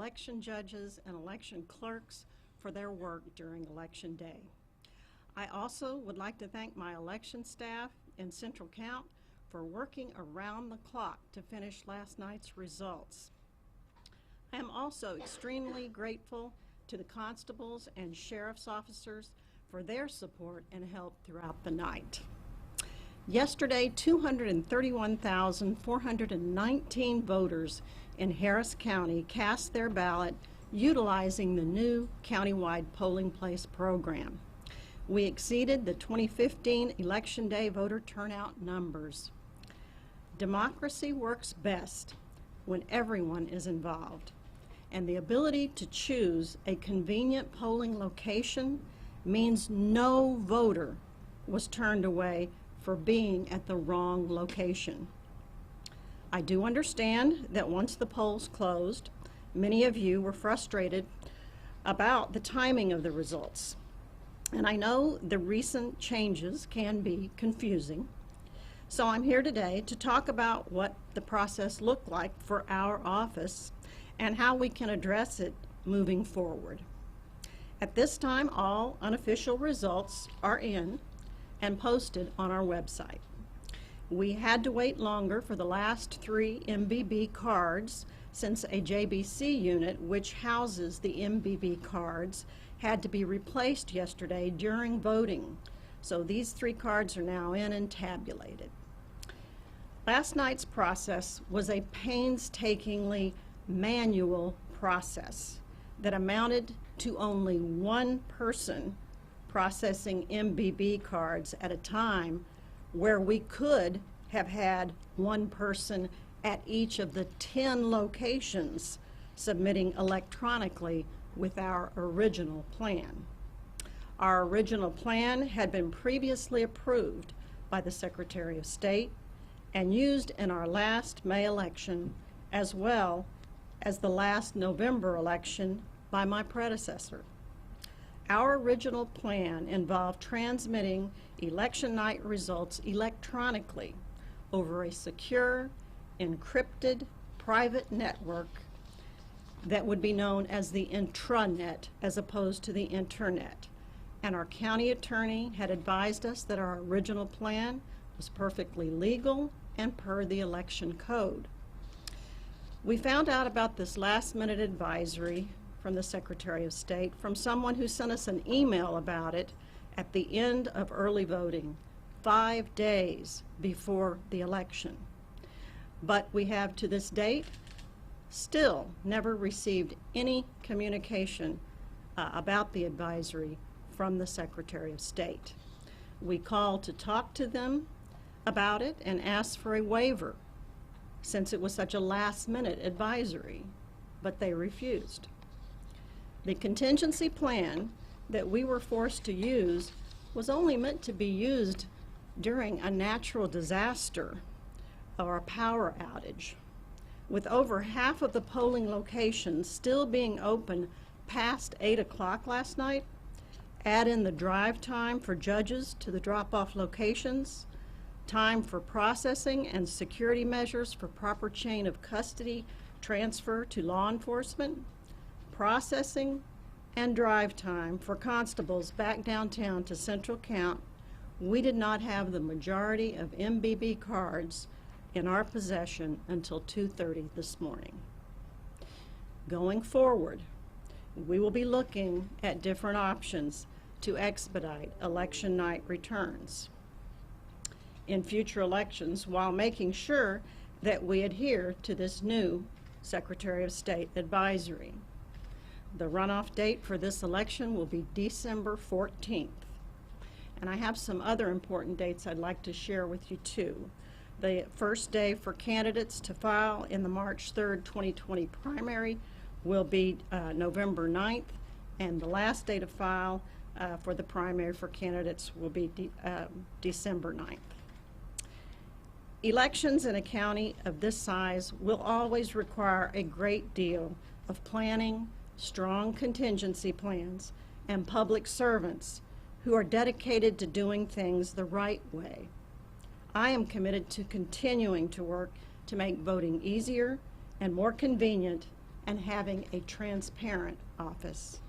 election judges and election clerks for their work during Election Day. I also would like to thank my election staff in Central Count for working around the clock to finish last night's results. I am also extremely grateful to the constables and sheriff's officers for their support and help throughout the night. Yesterday, 231,419 voters in Harris County cast their ballot utilizing the new countywide polling place program. We exceeded the 2015 Election Day voter turnout numbers. Democracy works best when everyone is involved, and the ability to choose a convenient polling location means no voter was turned away for being at the wrong location. I do understand that once the polls closed, many of you were frustrated about the timing of the results. And I know the recent changes can be confusing. So I'm here today to talk about what the process looked like for our office and how we can address it moving forward. At this time, all unofficial results are in and posted on our website. We had to wait longer for the last 3 MBB cards since a JBC unit, which houses the MBB cards, had to be replaced yesterday during voting. So these 3 cards are now in and tabulated. Last night's process was a painstakingly manual process that amounted to only one person processing MBB cards at a time, where we could have had one person at each of the 10 locations submitting electronically with our original plan. Our original plan had been previously approved by the Secretary of State and used in our last May election, as well as the last November election by my predecessor. Our original plan involved transmitting election night results electronically over a secure, encrypted, private network that would be known as the intranet as opposed to the internet. And our county attorney had advised us that our original plan was perfectly legal and per the election code. We found out about this last-minute advisory from the Secretary of State from someone who sent us an email about it at the end of early voting, 5 days before the election. But we have, to this date, still never received any communication about the advisory from the Secretary of State. We called to talk to them about it and asked for a waiver since it was such a last-minute advisory, but they refused. The contingency plan that we were forced to use was only meant to be used during a natural disaster or a power outage. With over half of the polling locations still being open past 8 o'clock last night, add in the drive time for judges to the drop-off locations, time for processing and security measures for proper chain of custody transfer to law enforcement, processing and drive time for constables back downtown to Central Count, we did not have the majority of MBB cards in our possession until 2:30 this morning. Going forward, we will be looking at different options to expedite election night returns in future elections while making sure that we adhere to this new Secretary of State advisory. The runoff date for this election will be December 14th. And I have some other important dates I'd like to share with you too. The first day for candidates to file in the March 3rd, 2020 primary will be November 9th, and the last day to file for the primary for candidates will be December 9th. Elections in a county of this size will always require a great deal of planning, strong contingency plans, and public servants who are dedicated to doing things the right way. I am committed to continuing to work to make voting easier and more convenient and having a transparent office.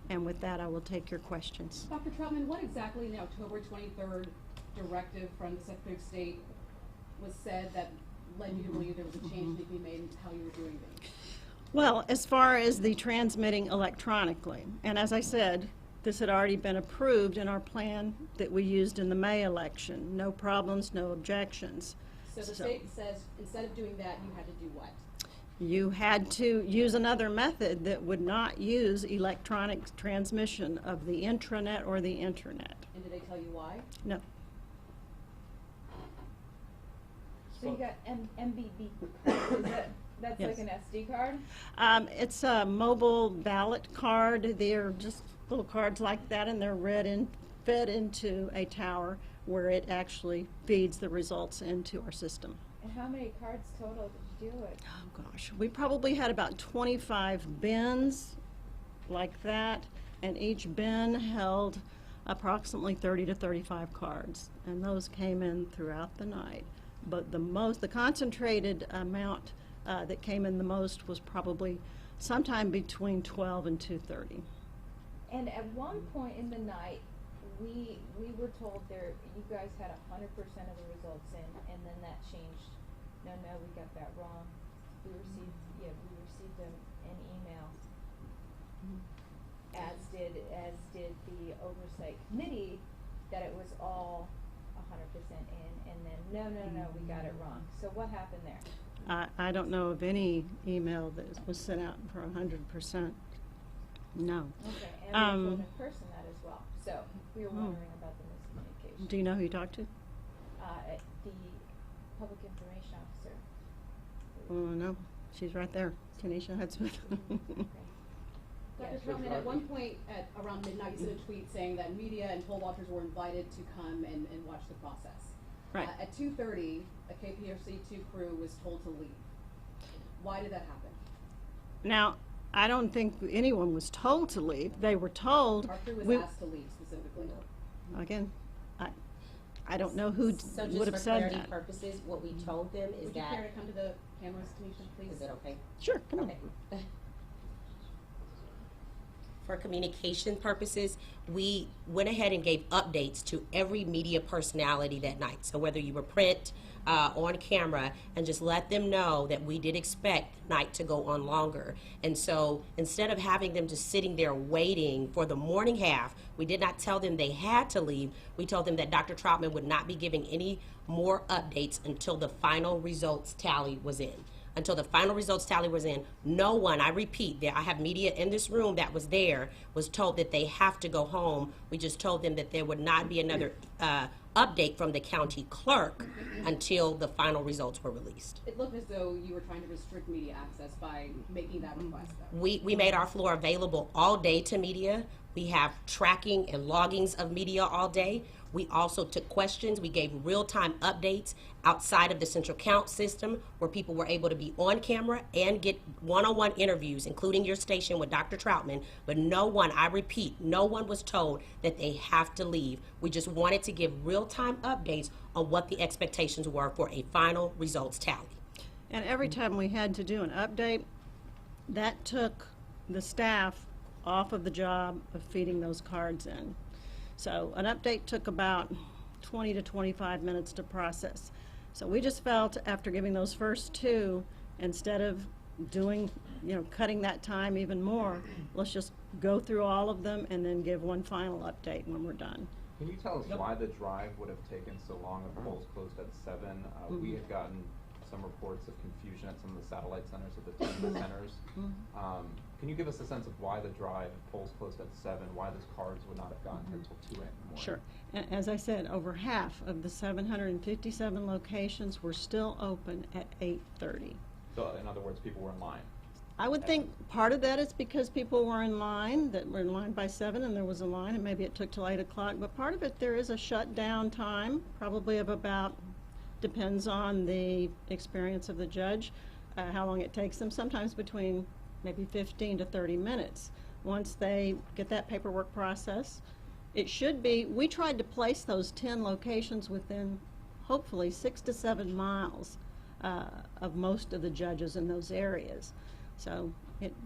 And with that, I will take your questions. Dr. Trautman, what exactly in the October 23rd directive from the Secretary of State was said that led you to believe there was a change that could be made in how you were doing things? Well, as far as the transmitting electronically, and as I said, this had already been approved in our plan that we used in the May election. No problems, no objections. So the state says instead of doing that, you had to do what? You had to use another method that would not use electronic transmission of the intranet or the internet. And did they tell you why? No. So you got MBB. That's Yes. like an SD card? It's a mobile ballot card. They're just little cards like that, and they're fed into a tower where it actually feeds the results into our system. And how many cards total did you deal with? Oh gosh, we probably had about 25 bins like that, and each bin held approximately 30 to 35 cards, and those came in throughout the night. But the concentrated amount that came in the most was probably sometime between 12 and 2:30. And at one point in the night, we were told you guys had 100% of the results in, and then that changed. No, we got that wrong. We received an email, as did the oversight committee, that it was all 100% in, and then no, we got it wrong. So what happened there? I don't know of any email that was sent out for 100%. No. Okay, and we were told in person that as well. So we were wondering about the miscommunication. Do you know who you talked to? The public information officer. No, she's right there, Tanisha Hudsmith. Okay. Dr. Trautman, at one point at around midnight, you sent a tweet saying that media and poll watchers were invited to come and watch the process. Right. At 2:30, a KPRC2 crew was told to leave. Why did that happen? Now, I don't think anyone was told to leave. They were told. Our crew was asked to leave specifically. Again, I don't know who So would have just for said clarity that. purposes, what we told them is Would you that, care to come to the cameras, Tanisha, please? is it okay? Sure, come on. Okay. For communication purposes, we went ahead and gave updates to every media personality that night. So whether you were print, on camera, and just let them know that we did expect the night to go on longer. And so instead of having them just sitting there waiting for the morning half, we did not tell them they had to leave. We told them that Dr. Trautman would not be giving any more updates until the final results tally was in. Until the final results tally was in, no one, I repeat, I have media in this room that was there, was told that they have to go home. We just told them that there would not be another update from the county clerk until the final results were released. It looked as though you were trying to restrict media access by making that request, though. We made our floor available all day to media. We have tracking and loggings of media all day. We also took questions. We gave real-time updates outside of the central count system where people were able to be on camera and get one-on-one interviews, including your station with Dr. Trautman. But no one, I repeat, no one was told that they have to leave. We just wanted to give real-time updates on what the expectations were for a final results tally. And every time we had to do an update, that took the staff off of the job of feeding those cards in. So an update took about 20 to 25 minutes to process. So we just felt after giving those first two, instead of doing, cutting that time even more, let's just go through all of them and then give one final update when we're done. Can you tell us why the drive would have taken so long if polls closed at 7? We had gotten some reports of confusion at some of the satellite centers at the team centers. Can you give us a sense of why the drive, polls closed at 7, why those cards would not have gotten here until 2 in the morning? Sure. As I said, over half of the 757 locations were still open at 8:30. So in other words, people were in line. I would think part of that is because people were in line, that were in line by 7 and there was a line, and maybe it took till 8 o'clock. But part of it, there is a shutdown time, probably of about, depends on the experience of the judge, how long it takes them, sometimes between maybe 15 to 30 minutes. Once they get that paperwork process, it should be, we tried to place those 10 locations within hopefully 6 to 7 miles of most of the judges in those areas. So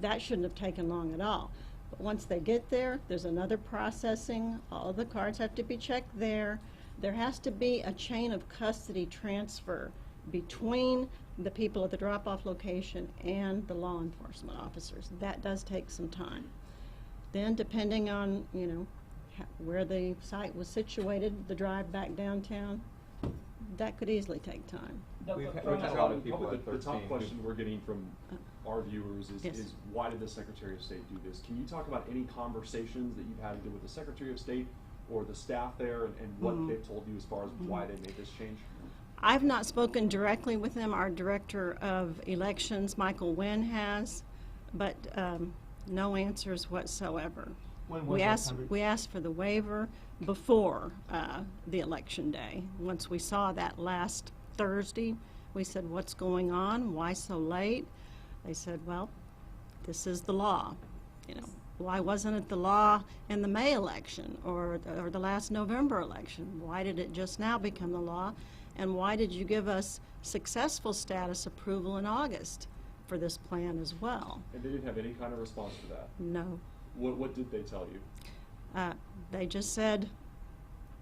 That shouldn't have taken long at all. But once they get there, there's another processing. All the cards have to be checked there. There has to be a chain of custody transfer between the people at the drop-off location and the law enforcement officers. That does take some time. Then, depending on, where the site was situated, the drive back downtown, that could easily take time. We've had Dr. a lot of Trautman, people probably at the top 13 question we're getting from our viewers Yes. is why did the Secretary of State do this? Can you talk about any conversations that you've had either with the Secretary of State or the staff there and what they've told you as far as why they made this change? I've not spoken directly with them. Our Director of Elections, Michael Wynn, has, but no answers whatsoever. When was We that asked, conver- we asked for the waiver before the election day. Once we saw that last Thursday, we said, what's going on? Why so late? They said, well, this is the law. Why wasn't it the law in the May election or the last November election? Why did it just now become the law? And why did you give us successful status approval in August for this plan as well? And they didn't have any kind of response to that. No. What did they tell you? They just said,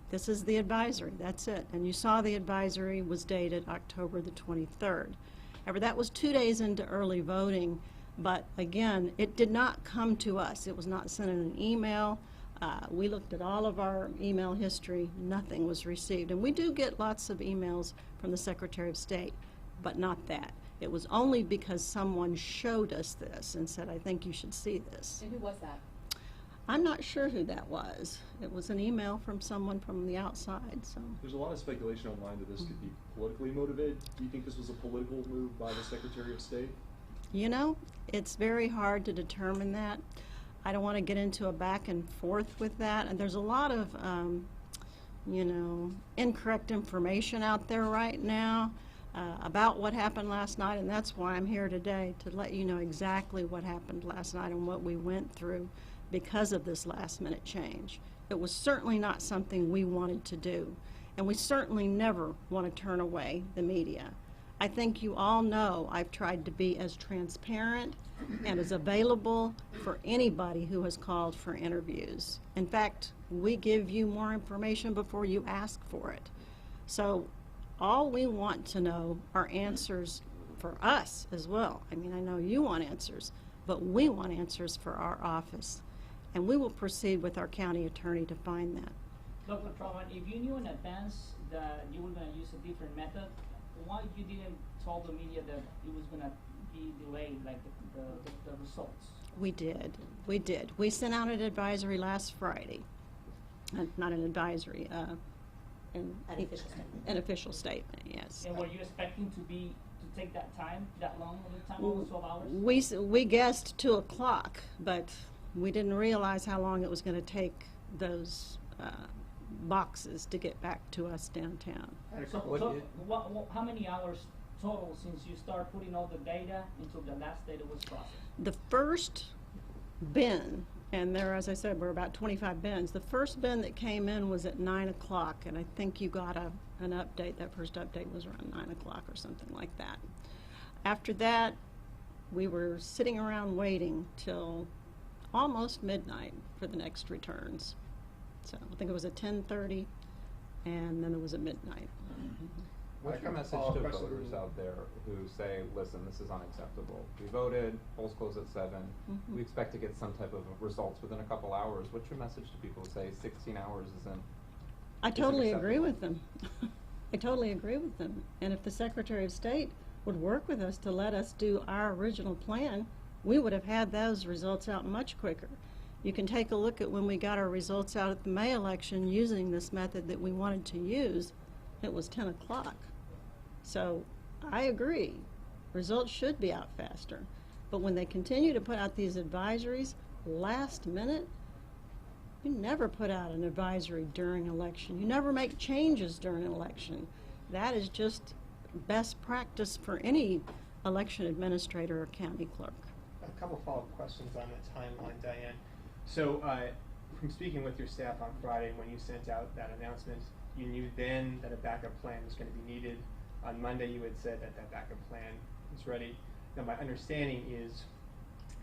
this is the advisory, that's it. And you saw the advisory was dated October the 23rd. However, that was 2 days into early voting, but again, it did not come to us. It was not sent in an email. We looked at all of our email history, nothing was received. And we do get lots of emails from the Secretary of State, but not that. It was only because someone showed us this and said, I think you should see this. And who was that? I'm not sure who that was. It was an email from someone from the outside, so. There's a lot of speculation online that this could be politically motivated. Do you think this was a political move by the Secretary of State? It's very hard to determine that. I don't want to get into a back and forth with that. And there's a lot of, incorrect information out there right now about what happened last night. And that's why I'm here today, to let you know exactly what happened last night and what we went through because of this last-minute change. It was certainly not something we wanted to do. And we certainly never want to turn away the media. I think you all know I've tried to be as transparent and as available for anybody who has called for interviews. In fact, we give you more information before you ask for it. So all we want to know are answers for us as well. I mean, I know you want answers, but we want answers for our office. And we will proceed with our county attorney to find that. Dr. Trautman, if you knew in advance that you were going to use a different method, why you didn't tell the media that it was going to be delayed, like the results? We did. We sent out an advisory last Friday. Not an advisory, An official statement. an official statement, yes. And were you expecting to take that time, that long of a time, almost 12 hours? We guessed 2 o'clock, but we didn't realize how long it was going to take those boxes to get back to us downtown. How many hours total since you started putting all the data until the last data was processed? The first bin, and there, as I said, were about 25 bins. The first bin that came in was at 9 o'clock, and I think you got an update. That first update was around 9 o'clock or something like that. After that, we were sitting around waiting till almost midnight for the next returns. So I think it was at 10:30, and then it was at midnight. What's your message to voters out there who say, listen, this is unacceptable? We voted, polls close at 7. We expect to get some type of results within a couple hours. What's your message to people who say 16 hours isn't I totally agree acceptable? with them. I totally agree with them. And if the Secretary of State would work with us to let us do our original plan, we would have had those results out much quicker. You can take a look at when we got our results out at the May election using this method that we wanted to use. It was 10 o'clock. So I agree. Results should be out faster. But when they continue to put out these advisories last minute, you never put out an advisory during election. You never make changes during an election. That is just best practice for any election administrator or county clerk. A couple follow-up questions on the timeline, Diane. So, from speaking with your staff on Friday, when you sent out that announcement, you knew then that a backup plan was going to be needed. On Monday, you had said that that backup plan was ready. Now, my understanding is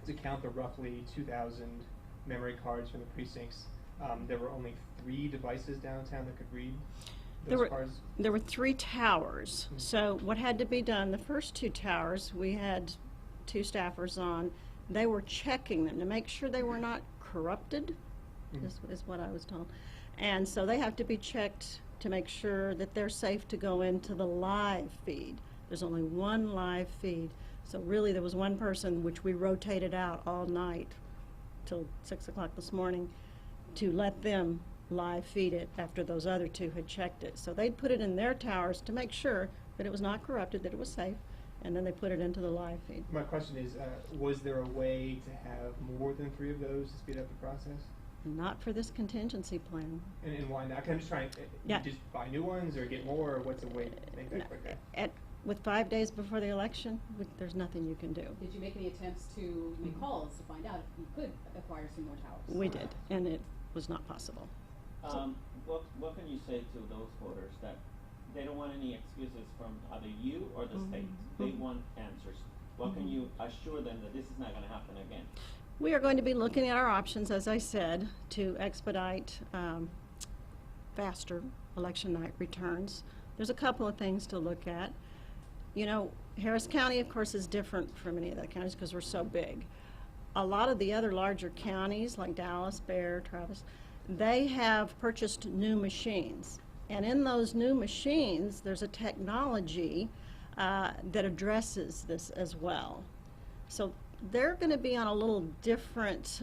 to count the roughly 2,000 memory cards from the precincts, there were only 3 devices downtown that could read those cards? There were 3 towers. So what had to be done, the first 2 towers, we had 2 staffers on. They were checking them to make sure they were not corrupted, is what I was told. And so they have to be checked to make sure that they're safe to go into the live feed. There's only 1 live feed. So really there was 1 person, which we rotated out all night till 6 o'clock this morning, to let them live feed it after those other 2 had checked it. So they'd put it in their towers to make sure that it was not corrupted, that it was safe, and then they put it into the live feed. My question is, was there a way to have more than 3 of those to speed up the process? Not for this contingency plan. And why not? 'Cause I'm just trying, Yeah. you just buy new ones or get more, or what's a way to make that quicker? With 5 days before the election, there's nothing you can do. Did you make any attempts to make calls to find out if you could acquire some more towers? We did, and it was not possible. What can you say to those voters that they don't want any excuses from either you or the state? They want answers. What can you assure them that this is not going to happen again? We are going to be looking at our options, as I said, to expedite faster election night returns. There's a couple of things to look at. You know, Harris County, of course, is different from any of the counties because we're so big. A lot of the other larger counties, like Dallas, Bexar, Travis, they have purchased new machines. And in those new machines, there's a technology that addresses this as well. So they're going to be on a little different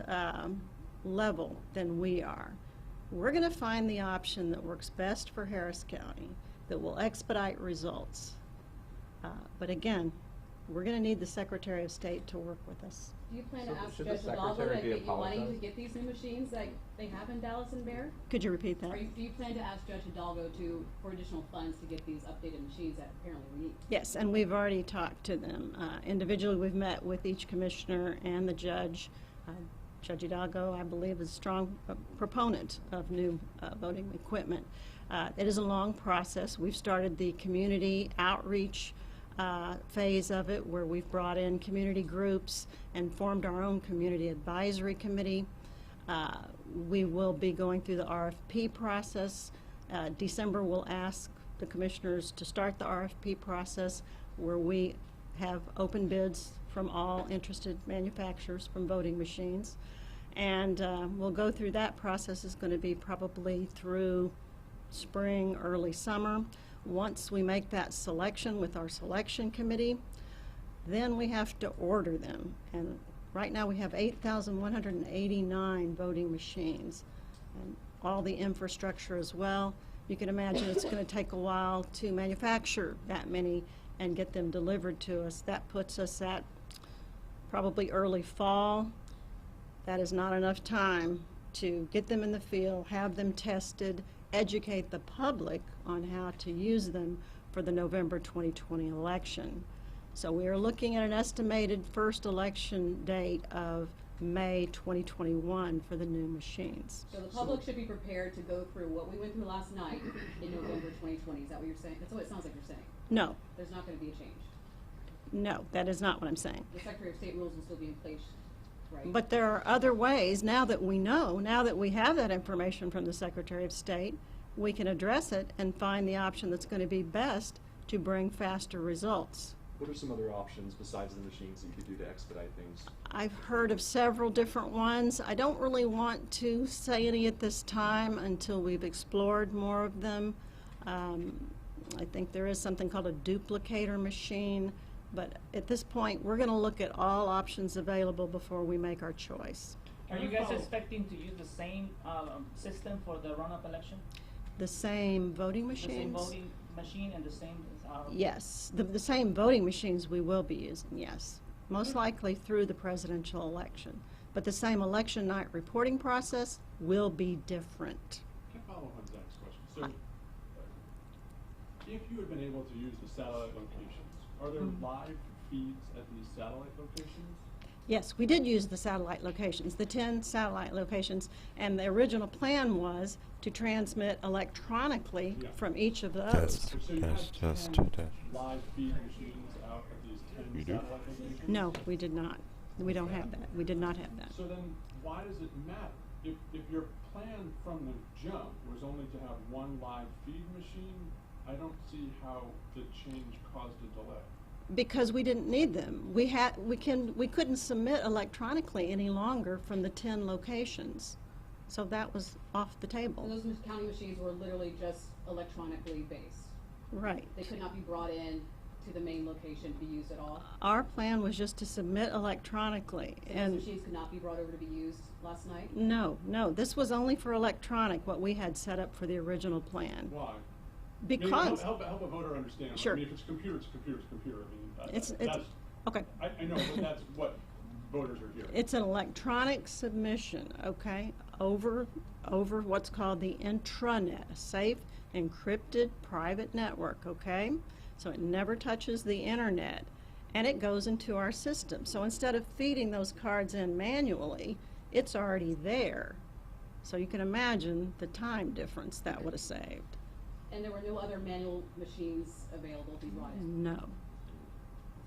level than we are. We're going to find the option that works best for Harris County, that will expedite results. But again, we're going to need the Secretary of State to work with us. Do you plan So to ask should the Judge Hidalgo secretary and be get you wanting to apologized? get these new machines like they have in Dallas and Bexar? Could you repeat that? Do you plan to ask Judge Hidalgo for additional funds to get these updated machines that apparently we need? Yes, and we've already talked to them. Individually, we've met with each commissioner and the judge. Judge Hidalgo, I believe, is a strong proponent of new voting equipment. It is a long process. We've started the community outreach phase of it, where we've brought in community groups and formed our own community advisory committee. We will be going through the RFP process. December, we'll ask the commissioners to start the RFP process, where we have open bids from all interested manufacturers from voting machines. And we'll go through that process. Is going to be probably through spring, early summer. Once we make that selection with our selection committee, then we have to order them. And right now we have 8,189 voting machines, and all the infrastructure as well. You can imagine it's going to take a while to manufacture that many and get them delivered to us. That puts us at probably early fall. That is not enough time to get them in the field, have them tested, educate the public on how to use them for the November 2020 election. So we are looking at an estimated first election date of May 2021 for the new machines. So the public should be prepared to go through what we went through last night in November 2020. Is that what you're saying? That's what it sounds like you're saying. No, There's not going to be a change. no, that is not what I'm saying. The Secretary of State rules will still be in place, right? But there are other ways, now that we know, now that we have that information from the Secretary of State, we can address it and find the option that's going to be best to bring faster results. What are some other options besides the machines that you could do to expedite things? I've heard of several different ones. I don't really want to say any at this time until we've explored more of them. I think there is something called a duplicator machine, but at this point, we're going to look at all options available before we make our choice. Are you guys expecting to use the same system for the runoff election? The same voting The same machines? voting machine and the same? Yes, the same voting machines we will be using, yes. Most likely through the presidential election. But the same election night reporting process will be different. Can I follow up on Zach's question? So, if you had been able to use the satellite locations, are there live feeds at these satellite locations? Yes, we did use the satellite locations, the 10 satellite locations, and the original plan was to transmit electronically Yeah. from each of those. So you had 10 live feed machines out at these 10 You do? satellite locations? No, we did not. We don't have that. We did not have that. So then, why does it matter? If your plan from the jump was only to have one live feed machine, I don't see how the change caused a delay. Because we didn't need them. We couldn't submit electronically any longer from the 10 locations. So that was off the And table. those county machines were literally just electronically based. Right. They could not be brought in to the main location to be used at all. Our plan was just to submit electronically. So those And machines could not be brought over to be used last night. no, this was only for electronic, what we had set up for the original plan. Why? Because, help a voter understand. Sure. I mean, if it's computer, it's computer, it's computer. I mean, it's, that's, okay. I know, but that's what voters are hearing. It's an electronic submission, okay, over what's called the intranet, a safe, encrypted, private network, okay? So it never touches the internet, and it goes into our system. So instead of feeding those cards in manually, it's already there. So you can imagine the time difference that would have saved. And there were no other manual machines available to be brought in. No.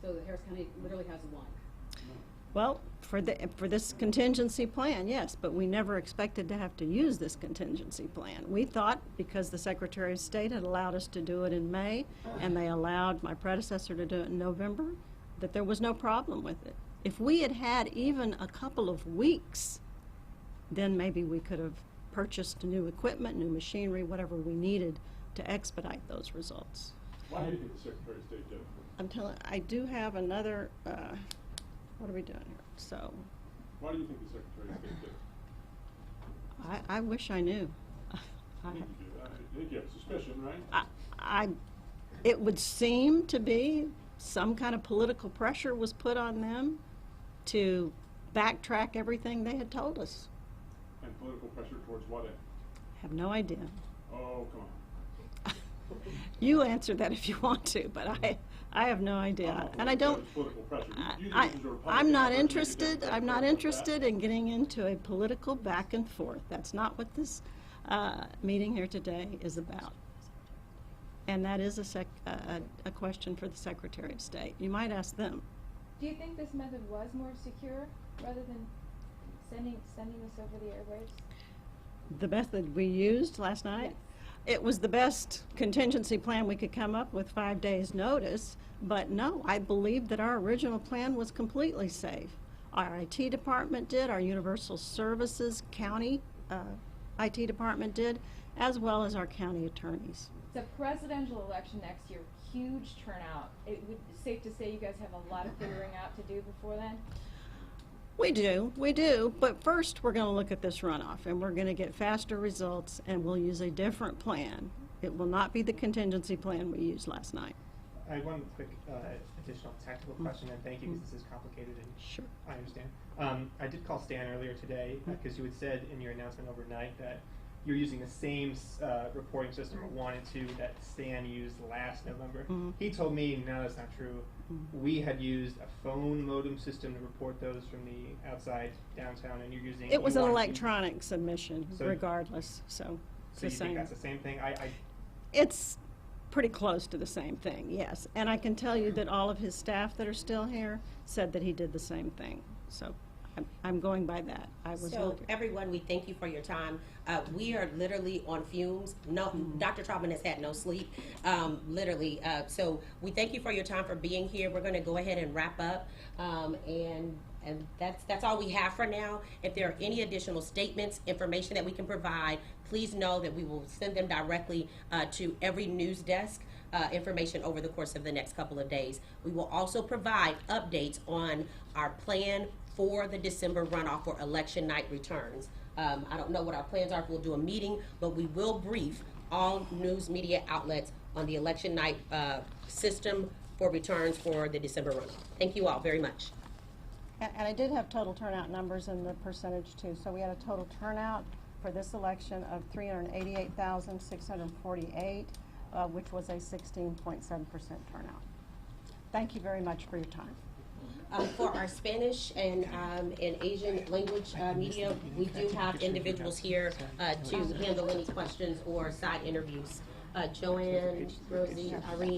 So the Harris County literally has one. Well, for this contingency plan, yes, but we never expected to have to use this contingency plan. We thought, because the Secretary of State had allowed us to do it in May, and they allowed my predecessor to do it in November, that there was no problem with it. If we had had even a couple of weeks, then maybe we could have purchased new equipment, new machinery, whatever we needed to expedite those results. Why do you think the Secretary of State did it? I'm telling, I do have another, what are we doing here? So, Why do you think the Secretary of State did it? I wish I knew. I think you do. I think you have a suspicion, right? It would seem to be some kind of political pressure was put on them to backtrack everything they had told us. And political pressure towards what end? Have no idea. Oh, come on. You answer that if you want to, but I have no idea. And I don't, Political pressure. You think I'm this is a Republican not effort to make a interested, Democrat I'm not vote like that? interested in getting into a political back and forth. That's not what this meeting here today is about. And that is a question for the Secretary of State. You might ask them. Do you think this method was more secure rather than sending this over the airwaves? The method we used last night? Yes. It was the best contingency plan we could come up with 5 days' notice, but no, I believe that our original plan was completely safe. Our IT department did, our Universal Services County IT department did, as well as our county attorneys. It's a presidential election next year, huge turnout. It would safe to say you guys have a lot of figuring out to do before then? We do, but first we're going to look at this runoff, and we're going to get faster results, and we'll use a different plan. It will not be the contingency plan we used last night. I have one quick additional technical question, and thank you, because this is complicated, and Sure. I understand. I did call Stan earlier today, because you had said in your announcement overnight that you're using the same reporting system, 1 and 2, that Stan used last November. He told me, no, that's not true. We had used a phone modem system to report those from the outside downtown, and you're using... It was you an want to- electronic submission, So- regardless, so it's So the you think same. that's the same thing? It's pretty close to the same thing, yes. And I can tell you that all of his staff that are still here said that he did the same thing. So I'm going by that. I was So looking. everyone, we thank you for your time. We are literally on fumes. No, Dr. Trautman has had no sleep, literally. So we thank you for your time, for being here. We're going to go ahead and wrap up, and that's all we have for now. If there are any additional statements, information that we can provide, please know that we will send them directly to every news desk. Information over the course of the next couple of days. We will also provide updates on our plan for the December runoff for election night returns. I don't know what our plans are if we'll do a meeting, but we will brief all news media outlets on the election night system for returns for the December runoff. Thank you all very much. And I did have total turnout numbers in the percentage too. So we had a total turnout for this election of 388,648, which was a 16.7% turnout. Thank you very much for your time. For our Spanish and Asian language media, we do have individuals here to handle any questions or side interviews. Joanne, Rosie, Irene.